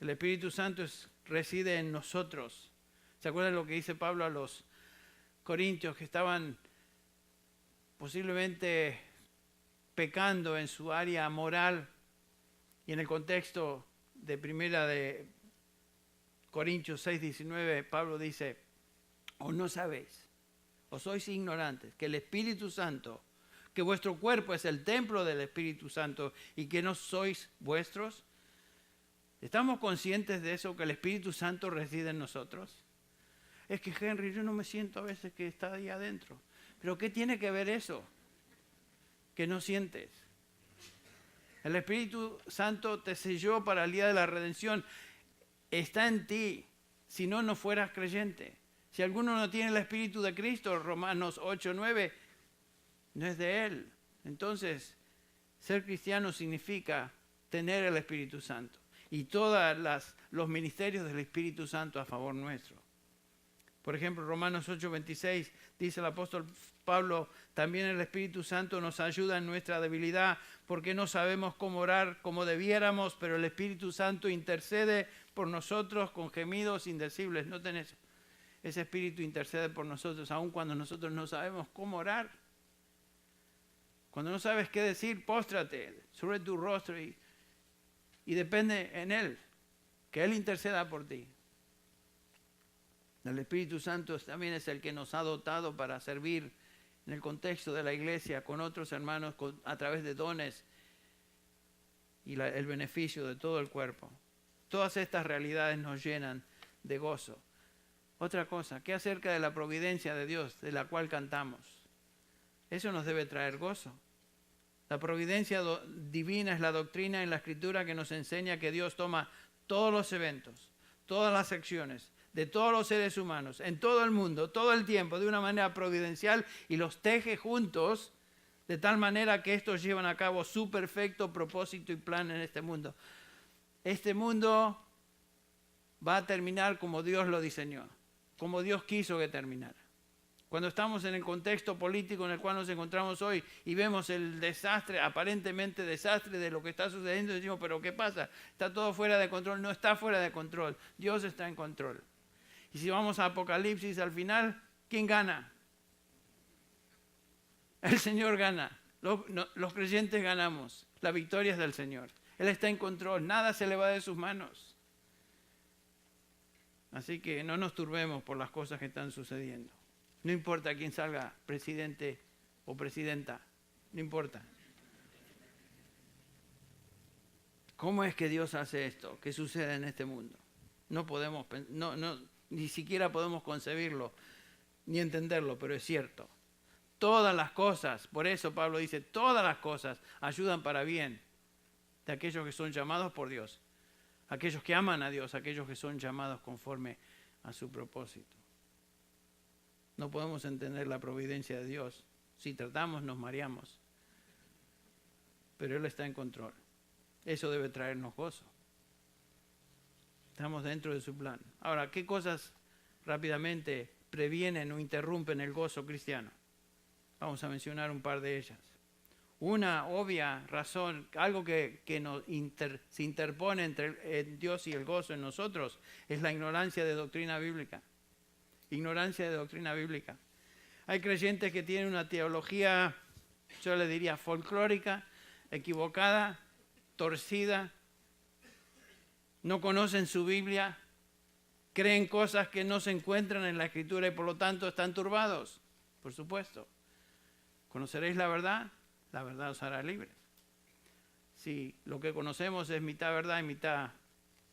El Espíritu Santo reside en nosotros. ¿Se acuerdan lo que dice Pablo a los corintios que estaban posiblemente pecando en su área moral? Y en el contexto de primera de Corintios 6:19, Pablo dice, ¿o no sabéis, o sois ignorantes, que el Espíritu Santo, que vuestro cuerpo es el templo del Espíritu Santo y que no sois vuestros? ¿Estamos conscientes de eso, que el Espíritu Santo reside en nosotros? Es que, Henry, yo no me siento a veces que está ahí adentro. ¿Pero qué tiene que ver eso? Que no sientes. El Espíritu Santo te selló para el día de la redención. Está en ti, si no, no fueras creyente. Si alguno no tiene el Espíritu de Cristo, Romanos 8:9, no es de Él. Entonces, ser cristiano significa tener el Espíritu Santo y todos los ministerios del Espíritu Santo a favor nuestro. Por ejemplo, Romanos 8:26 dice el apóstol Pablo, también el Espíritu Santo nos ayuda en nuestra debilidad, porque no sabemos cómo orar como debiéramos, pero el Espíritu Santo intercede por nosotros con gemidos indecibles. Noten eso. Ese Espíritu intercede por nosotros, aun cuando nosotros no sabemos cómo orar. Cuando no sabes qué decir, póstrate sobre tu rostro y depende en Él, que Él interceda por ti. El Espíritu Santo también es el que nos ha dotado para servir en el contexto de la iglesia con otros hermanos a través de dones y el beneficio de todo el cuerpo. Todas estas realidades nos llenan de gozo. Otra cosa, ¿qué acerca de la providencia de Dios, de la cual cantamos? Eso nos debe traer gozo. La providencia divina es la doctrina en la Escritura que nos enseña que Dios toma todos los eventos, todas las acciones de todos los seres humanos, en todo el mundo, todo el tiempo, de una manera providencial y los teje juntos de tal manera que estos llevan a cabo su perfecto propósito y plan en este mundo. Este mundo va a terminar como Dios lo diseñó, como Dios quiso que terminara. Cuando estamos en el contexto político en el cual nos encontramos hoy y vemos el desastre, aparentemente desastre de lo que está sucediendo, decimos, pero ¿qué pasa? Está todo fuera de control. No está fuera de control. Dios está en control. Y si vamos a Apocalipsis, al final, ¿quién gana? El Señor gana. Los creyentes ganamos. La victoria es del Señor. Él está en control. Nada se le va de sus manos. Así que no nos turbemos por las cosas que están sucediendo. No importa quién salga presidente o presidenta. No importa. ¿Cómo es que Dios hace esto? ¿Qué sucede en este mundo? No podemos, ni siquiera podemos concebirlo ni entenderlo, pero es cierto. Todas las cosas, por eso Pablo dice, todas las cosas ayudan para bien de aquellos que son llamados por Dios, aquellos que aman a Dios, aquellos que son llamados conforme a su propósito. No podemos entender la providencia de Dios. Si tratamos, nos mareamos. Pero Él está en control. Eso debe traernos gozo. Estamos dentro de su plan. Ahora, ¿qué cosas rápidamente previenen o interrumpen el gozo cristiano? Vamos a mencionar un par de ellas. Una obvia razón, algo que se interpone entre Dios y el gozo en nosotros, es la ignorancia de doctrina bíblica. Ignorancia de doctrina bíblica. Hay creyentes que tienen una teología, yo le diría folclórica, equivocada, torcida, no conocen su Biblia, creen cosas que no se encuentran en la Escritura y por lo tanto están turbados, por supuesto. ¿Conoceréis la verdad? La verdad os hará libres. Si lo que conocemos es mitad verdad y mitad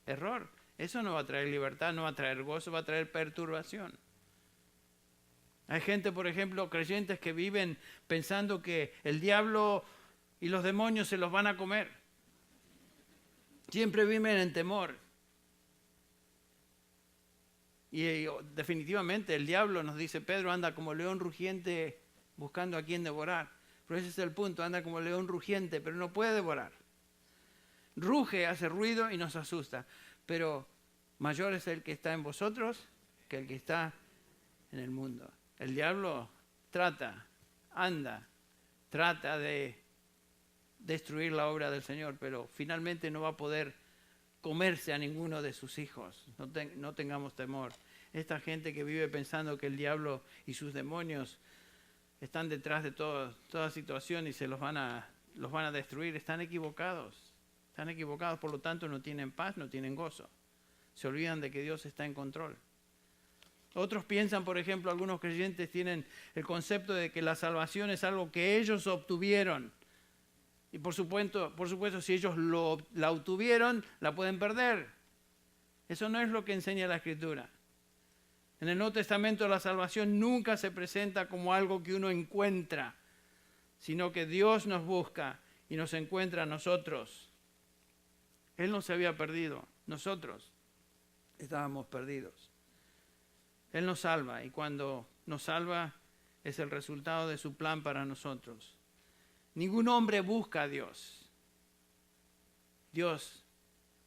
error, eso no va a traer libertad, no va a traer gozo, va a traer perturbación. Hay gente, por ejemplo, creyentes que viven pensando que el diablo y los demonios se los van a comer. Siempre viven en temor. Y definitivamente el diablo, nos dice Pedro, anda como león rugiente buscando a quien devorar. Pero ese es el punto, anda como león rugiente, pero no puede devorar. Ruge, hace ruido y nos asusta. Pero mayor es el que está en vosotros que el que está en el mundo. El diablo trata de destruir la obra del Señor, pero finalmente no va a poder comerse a ninguno de sus hijos. No tengamos temor. Esta gente que vive pensando que el diablo y sus demonios están detrás de toda situación y se los van a destruir, están equivocados. Están equivocados, por lo tanto no tienen paz, no tienen gozo. Se olvidan de que Dios está en control. Otros piensan, por ejemplo, algunos creyentes tienen el concepto de que la salvación es algo que ellos obtuvieron. Y por supuesto, si ellos la obtuvieron, la pueden perder. Eso no es lo que enseña la Escritura. En el Nuevo Testamento la salvación nunca se presenta como algo que uno encuentra, sino que Dios nos busca y nos encuentra a nosotros. Él no se había perdido, nosotros estábamos perdidos. Él nos salva y cuando nos salva es el resultado de su plan para nosotros. Ningún hombre busca a Dios. Dios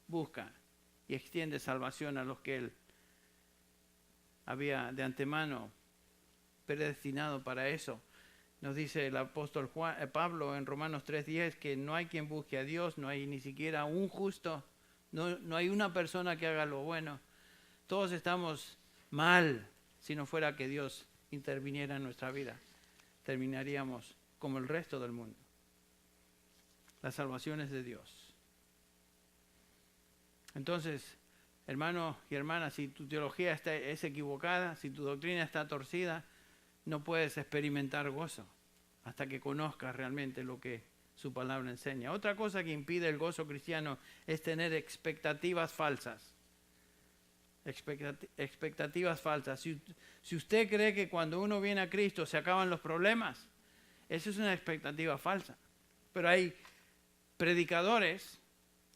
busca y extiende salvación a los que Él había de antemano predestinado para eso. Nos dice el apóstol Pablo en Romanos 3:10 que no hay quien busque a Dios, no hay ni siquiera un justo, no hay una persona que haga lo bueno. Todos estamos mal si no fuera que Dios interviniera en nuestra vida. Terminaríamos como el resto del mundo. La salvación es de Dios. Entonces, hermano y hermana, si tu teología es equivocada, si tu doctrina está torcida, no puedes experimentar gozo hasta que conozcas realmente lo que su palabra enseña. Otra cosa que impide el gozo cristiano es tener expectativas falsas. Expectativas falsas. Si usted cree que cuando uno viene a Cristo se acaban los problemas, eso es una expectativa falsa. Pero hay predicadores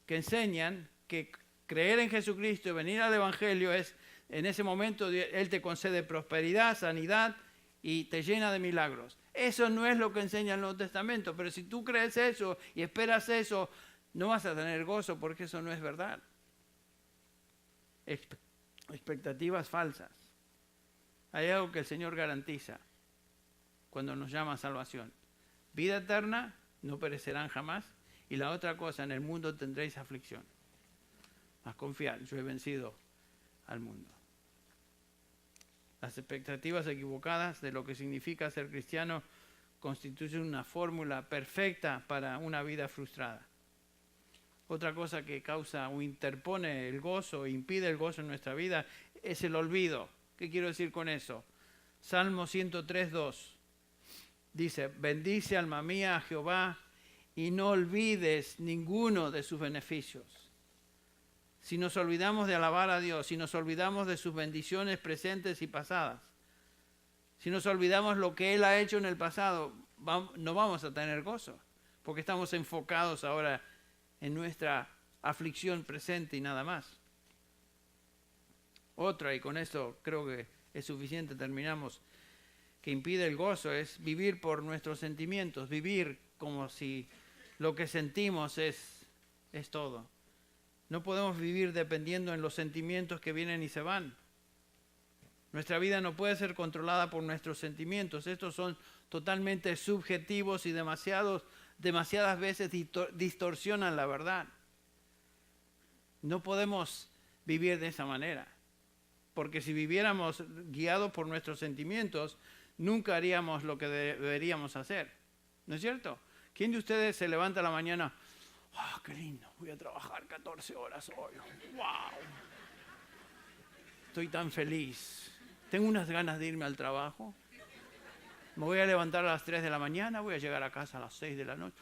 que enseñan que creer en Jesucristo y venir al Evangelio es, en ese momento, Él te concede prosperidad, sanidad y te llena de milagros. Eso no es lo que enseña el Nuevo Testamento, pero si tú crees eso y esperas eso, no vas a tener gozo porque eso no es verdad. Expectativas falsas. Hay algo que el Señor garantiza cuando nos llama a salvación. Vida eterna, no perecerán jamás. Y la otra cosa, en el mundo tendréis aflicción. Mas confiad, yo he vencido al mundo. Las expectativas equivocadas de lo que significa ser cristiano constituyen una fórmula perfecta para una vida frustrada. Otra cosa que causa o interpone el gozo, impide el gozo en nuestra vida, es el olvido. ¿Qué quiero decir con eso? Salmo 103:2 dice: bendice alma mía a Jehová y no olvides ninguno de sus beneficios. Si nos olvidamos de alabar a Dios, si nos olvidamos de sus bendiciones presentes y pasadas, si nos olvidamos lo que Él ha hecho en el pasado, no vamos a tener gozo, porque estamos enfocados ahora en nuestra aflicción presente y nada más. Otra, y con esto creo que es suficiente, terminamos, que impide el gozo es vivir por nuestros sentimientos, vivir como si lo que sentimos es todo. No podemos vivir dependiendo en los sentimientos que vienen y se van. Nuestra vida no puede ser controlada por nuestros sentimientos. Estos son totalmente subjetivos y demasiadas veces distorsionan la verdad. No podemos vivir de esa manera, porque si viviéramos guiados por nuestros sentimientos, nunca haríamos lo que deberíamos hacer. ¿No es cierto? ¿Quién de ustedes se levanta a la mañana? ¡Ah, qué lindo! Voy a trabajar 14 horas hoy. ¡Wow! Estoy tan feliz. Tengo unas ganas de irme al trabajo. Me voy a levantar a las 3 de la mañana, voy a llegar a casa a las 6 de la noche.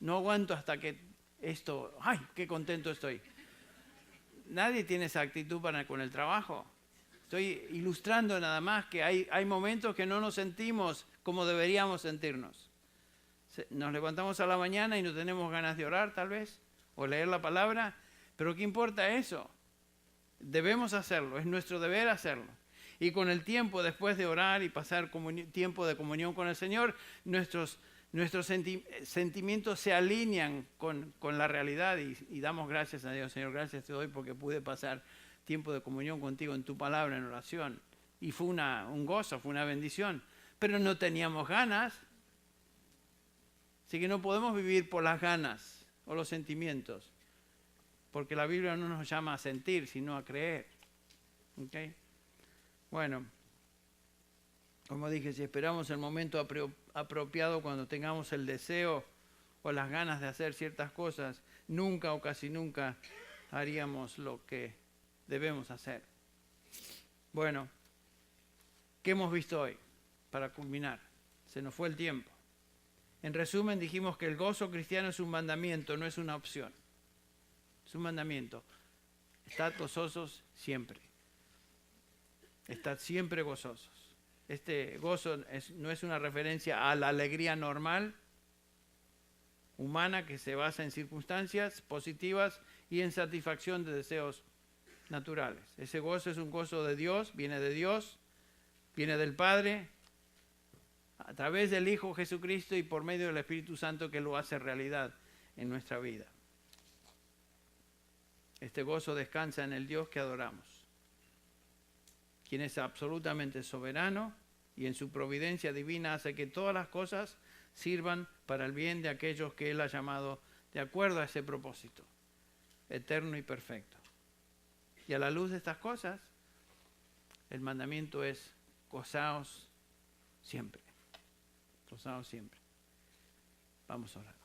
No aguanto hasta que esto... ¡Ay, qué contento estoy! Nadie tiene esa actitud con el trabajo. Estoy ilustrando nada más que hay momentos que no nos sentimos como deberíamos sentirnos. Nos levantamos a la mañana y no tenemos ganas de orar tal vez, o leer la palabra, pero ¿qué importa eso? Debemos hacerlo, es nuestro deber hacerlo. Y con el tiempo, después de orar y pasar tiempo de comunión con el Señor, nuestros sentimientos se alinean con la realidad y damos gracias a Dios. Señor, gracias te doy porque pude pasar tiempo de comunión contigo en tu palabra, en oración. Y fue un gozo, fue una bendición. Pero no teníamos ganas. Así que no podemos vivir por las ganas o los sentimientos. Porque la Biblia no nos llama a sentir, sino a creer. ¿Okay? Bueno, como dije, si esperamos el momento apropiado cuando tengamos el deseo o las ganas de hacer ciertas cosas, nunca o casi nunca haríamos lo que debemos hacer. Bueno, ¿qué hemos visto hoy? Para culminar, se nos fue el tiempo. En resumen, dijimos que el gozo cristiano es un mandamiento, no es una opción. Es un mandamiento. Estad gozosos siempre. Estad siempre gozosos. Este gozo no es una referencia a la alegría normal, humana, que se basa en circunstancias positivas y en satisfacción de deseos naturales. Ese gozo es un gozo de Dios, viene del Padre, a través del Hijo Jesucristo y por medio del Espíritu Santo que lo hace realidad en nuestra vida. Este gozo descansa en el Dios que adoramos, quien es absolutamente soberano y en su providencia divina hace que todas las cosas sirvan para el bien de aquellos que Él ha llamado de acuerdo a ese propósito, eterno y perfecto. Y a la luz de estas cosas, el mandamiento es gozaos siempre. Gozaos siempre. Vamos a orar.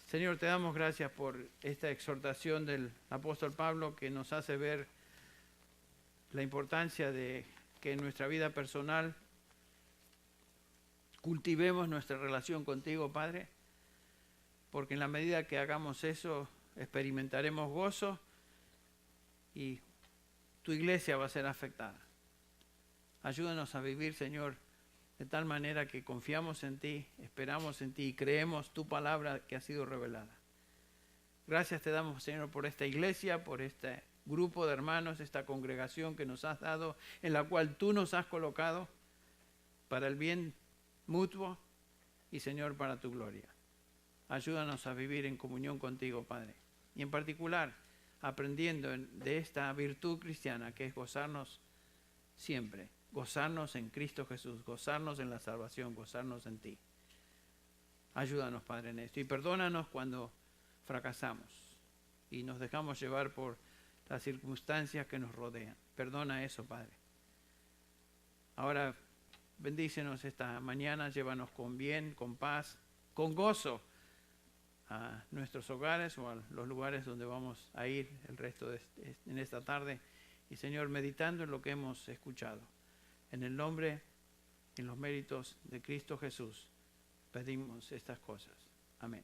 Señor, te damos gracias por esta exhortación del apóstol Pablo que nos hace ver la importancia de que en nuestra vida personal cultivemos nuestra relación contigo, Padre, porque en la medida que hagamos eso, experimentaremos gozo y tu iglesia va a ser afectada. Ayúdanos a vivir, Señor, de tal manera que confiamos en ti, esperamos en ti y creemos tu palabra que ha sido revelada. Gracias te damos, Señor, por esta iglesia, por este grupo de hermanos, esta congregación que nos has dado, en la cual tú nos has colocado para el bien mutuo y, Señor, para tu gloria. Ayúdanos a vivir en comunión contigo, Padre, y en particular aprendiendo de esta virtud cristiana que es gozarnos siempre, gozarnos en Cristo Jesús, gozarnos en la salvación, gozarnos en ti. Ayúdanos, Padre, en esto y perdónanos cuando fracasamos y nos dejamos llevar por las circunstancias que nos rodean. Perdona eso, Padre. Ahora bendícenos esta mañana, llévanos con bien, con paz, con gozo a nuestros hogares o a los lugares donde vamos a ir el resto en esta tarde. Y, Señor, meditando en lo que hemos escuchado. En el nombre, en los méritos de Cristo Jesús, pedimos estas cosas. Amén.